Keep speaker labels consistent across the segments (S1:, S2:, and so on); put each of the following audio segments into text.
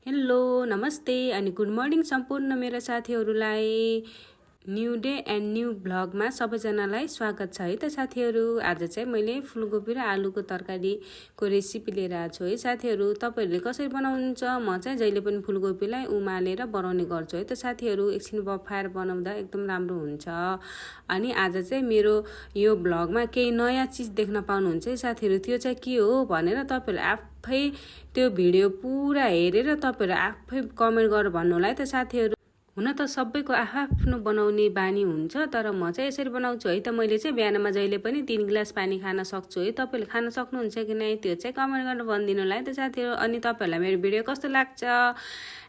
S1: Hello नमस्ते अनि good morning सम्पूर्ण मेरो साथीहरूलाई न्यू डे एन्ड न्यू भ्लगमा सबैजनालाई स्वागत छ है त साथीहरू। आज चाहिँ मैले फुलकोपी र आलुको तरकारीको रेसिपी लिएर आएको छु है साथीहरू। तपाईँहरूले कसरी बनाउनुहुन्छ? म चाहिँ जहिले पनि फुलकोपीलाई उमालेर बनाउने गर्छु है त साथीहरू। एकछिन बफाएर बनाउँदा एकदम राम्रो हुन्छ। अनि आज चाहिँ मेरो यो भ्लगमा केही नयाँ चिज देख्न पाउनुहुन्छ है साथीहरू। त्यो चाहिँ के हो भनेर तपाईँहरूले आफै त्यो भिडियो पुरा हेरेर तपाईँहरू आफै कमेन्ट गरेर भन्नु होला है त साथीहरू। हुन त सबैको आफ्नो बनाउने बानी हुन्छ, तर म चाहिँ यसरी बनाउँछु है त। मैले चाहिँ बिहानमा जहिले पनि 3 गिलास पानी खान सक्छु है। तपाईँले खान सक्नुहुन्छ कि नै त्यो चाहिँ कमेन्ट गरेर भनिदिनु होला है त साथीहरू। अनि तपाईँहरूलाई मेरो भिडियो कस्तो लाग्छ,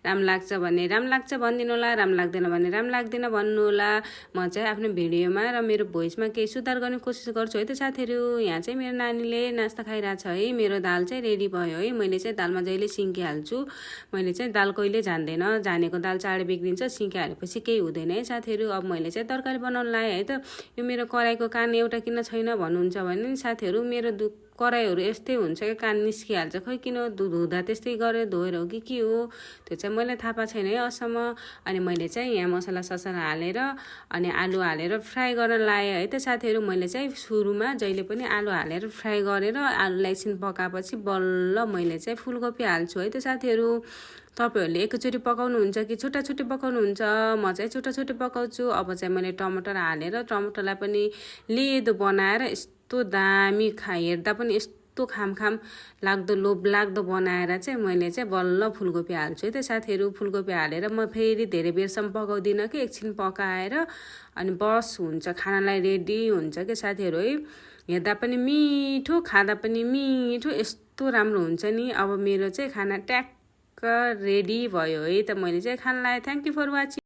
S1: राम्रो लाग्छ भने राम्रो लाग्छ भनिदिनु होला, राम्रो लाग्दैन भने राम्रो लाग्दैन भन्नु होला। म चाहिँ आफ्नो भिडियोमा र मेरो भोइसमा केही सुधार गर्ने कोसिस गर्छु है त साथीहरू। यहाँ चाहिँ मेरो नानीले नास्ता खाइरहेछ है। मेरो दाल चाहिँ रेडी भयो है। मैले चाहिँ दालमा जहिले सिन्की हाल्छु। मैले चाहिँ दाल कहिले जान्दैन, जानेको दाल चाँडै बिग्रिन्छ, सिन्की हालेपछि केही हुँदैन है साथीहरू। अब मैले चाहिँ तरकारी बनाउन लाएँ है त। यो मेरो कराईको कान एउटा किन छैन भन्नुहुन्छ भने साथीहरू, मेरो कराईहरू यस्तै हुन्छ कि कान निस्किहाल्छ। खै किन धुँदा त्यस्तै गरेर धोएर हो कि के हो त्यो चाहिँ मलाई थाहा पाएको छैन है अहिलेसम्म। अनि मैले चाहिँ यहाँ मसला ससला हालेर अनि आलु हालेर फ्राई गर्न लाएँ है त साथीहरू। मैले चाहिँ सुरुमा जहिले पनि आलु हालेर फ्राई गरेर आलुलाई एकछिन पकाएपछि बल्ल मैले चाहिँ फुलकोपी हाल्छु है त साथीहरू। तपाईँहरूले एकैचोटि पकाउनुहुन्छ कि छुट्टा छुट्टै पकाउनुहुन्छ? म चाहिँ छुट्टा छुट्टै पकाउँछु। अब चाहिँ मैले टमाटर हालेर टमाटरलाई पनि लेदो बनाएर यस्तो दामी हेर्दा पनि यस्तो खाम लाग्दो लोभ लाग्दो बनाएर चाहिँ मैले चाहिँ बल्ल फुलकोपी हाल्छु है त साथीहरू। फुलकोपी हालेर म फेरि धेरै बेरसम्म पकाउँदिनँ कि, एकछिन पकाएर अनि बस हुन्छ, खानालाई रेडी हुन्छ कि साथीहरू है। हेर्दा पनि मिठो, खाँदा पनि मिठो, यस्तो राम्रो हुन्छ नि। अब मेरो चाहिँ खाना ट्याक्क रेडी भयो है त। मैले चाहिँ खाना लाएँ। Thank you for watching.